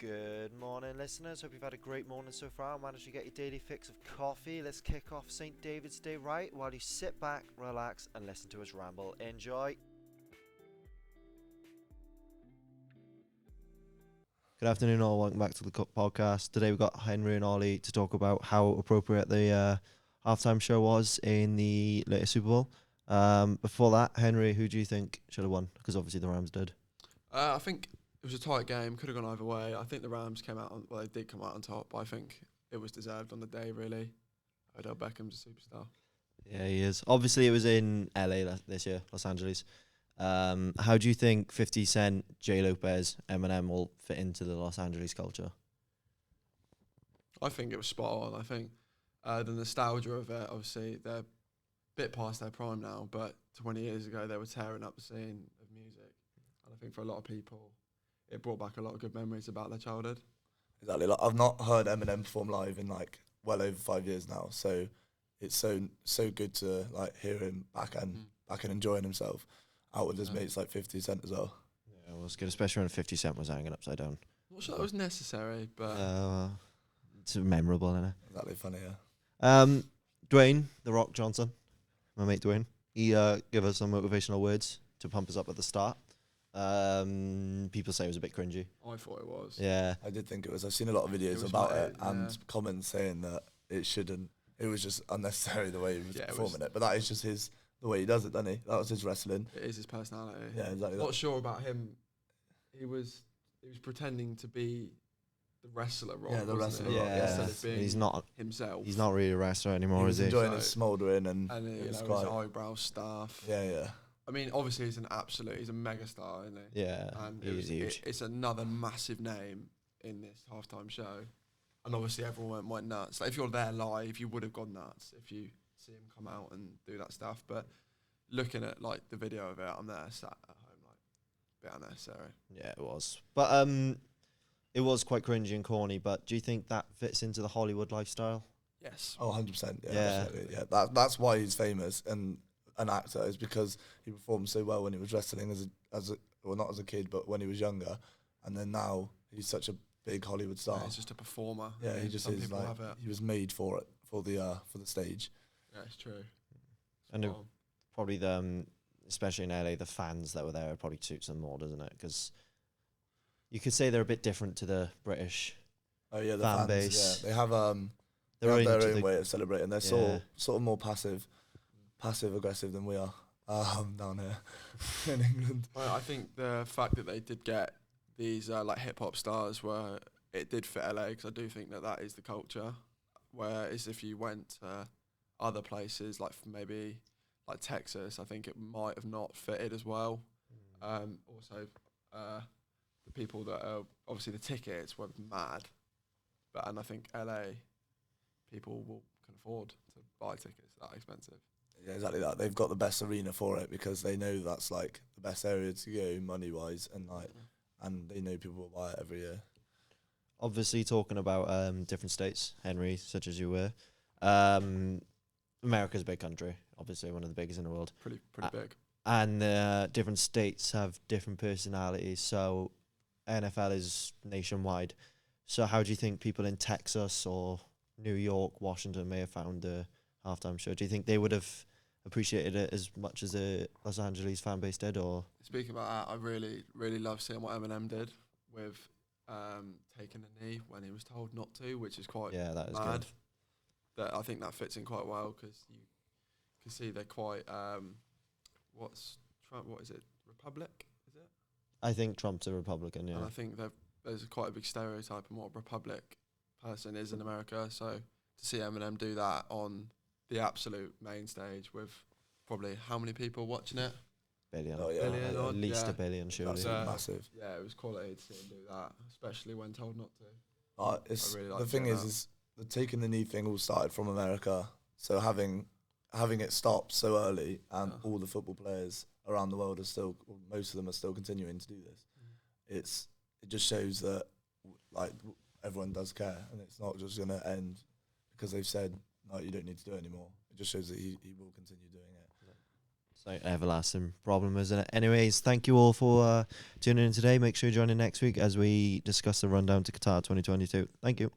Good morning, listeners. Hope you've had a great morning so far. Managed to get your daily fix of coffee. Let's kick off St. David's Day right while you sit back, relax, and listen to us ramble. Enjoy. Good afternoon, all. Welcome back to the Cook Podcast. Today we've got Henry and Ollie to talk about how appropriate the halftime show was in the latest Super Bowl. Before that, Henry, who do you think should have won? Because obviously the Rams did. I think it was a tight game. Could have gone either way. I think the Rams came out on, well, they did come out on top, but I think it was deserved on the day, really. Odell Beckham's a superstar. Yeah, he is. Obviously, it was in LA this year, Los Angeles. How do you think 50 Cent, J. Lopez, Eminem will fit into the Los Angeles culture? I think it was spot on. I think the nostalgia of it, obviously, they're a bit past their prime now, but 20 years ago, they were tearing up the scene of music. And I think for a lot of people, it brought back a lot of good memories about their childhood. Exactly. Like, I've not heard Eminem perform live in like well over 5 years now, so it's so good to like hear him back and enjoying himself out with his mates like 50 Cent as well. Yeah, it was good, especially when 50 Cent was hanging upside down. I'm not sure that was necessary, but It's memorable, isn't it? Exactly, funny, yeah. Dwayne, The Rock Johnson, my mate Dwayne, he gave us some motivational words to pump us up at the start. People say it was a bit cringy. I thought it was. Yeah. I did think it was. I've seen a lot of videos about it and comments saying that it shouldn't. It was just unnecessary the way he was performing it. But that is just the way he does it, doesn't he? That was his wrestling. It is his personality. Yeah, exactly. Not sure about him. He was pretending to be the wrestler, Rock. Yeah, the wrestler, Rock, Yeah, Instead of being he's not himself. He's not really a wrestler anymore, He is was he? enjoying his smouldering and And it was his quite. eyebrow stuff. Yeah. I mean, obviously he's he's a megastar, isn't he? Yeah, And he's huge. it's another massive name in this halftime show. And obviously everyone went nuts. Like if you're there live, you would have gone nuts if you see him come out and do that stuff. But looking at like the video of it, I'm there sat at home like a bit unnecessary. Yeah, it was. But it was quite cringy and corny, but do you think that fits into the Hollywood lifestyle? Yes. Oh, 100%. Yeah. Yeah. Absolutely, yeah. That's why he's famous and an actor, is because he performed so well when he was wrestling well, not as a kid, but when he was younger, and then now he's such a big Hollywood star. Yeah, he's just a performer. Yeah, I he mean, just some is people like have it. he was made for it for the stage. Yeah, it's true. And Spot on. probably especially in LA, the fans that were there probably suits them more, doesn't it? Because you could say they're a bit different to the British. Oh yeah, the Fan fans, base. Yeah, they have They're their into own the- way of celebrating. They're Yeah. sort of more passive aggressive than we are down here in England. Well, I think the fact that they did get these like hip hop stars it did fit LA, because I do think that is the culture. Whereas if you went to other places like maybe like Texas, I think it might have not fitted as well. Also, the people that are obviously the tickets were mad, and I think LA people can afford to buy tickets that expensive. Yeah, exactly that. They've got the best arena for it because they know that's like the best area to go money wise, and like, and they know people will buy it every year. Obviously, talking about different states, Henry, such as you were. America's a big country, obviously one of the biggest in the world. Pretty big. And different states have different personalities. So NFL is nationwide. So how do you think people in Texas or New York, Washington may have found the halftime show? Do you think they would have appreciated it as much as the Los Angeles fan base did? Or Speaking about that, I really, really love seeing what Eminem did with taking a knee when he was told not to, which is quite yeah, that is mad. good. That I think that fits in quite well, because you can see they're quite what is it? Republic, is it? I think Trump's a Republican. Yeah, And I think there's quite a big stereotype on what a Republic person is in America. So to see Eminem do that on the absolute main stage with probably how many people watching it? billion. Oh, yeah. Billion At odd, least yeah. a billion, surely. That's massive. Yeah, it was quality to see him do that, especially when told not to. It's I really like the to thing see is the taking the knee thing all started from America. So having it stopped so early, and all the football players around the world most of them are still continuing to do this. It just shows that like everyone does care, and it's not just going to end because they've said no, you don't need to do it anymore. It just shows that he will continue doing it. It's like an everlasting problem, isn't it? Anyways, thank you all for tuning in today. Make sure you join in next week as we discuss the rundown to Qatar 2022. Thank you.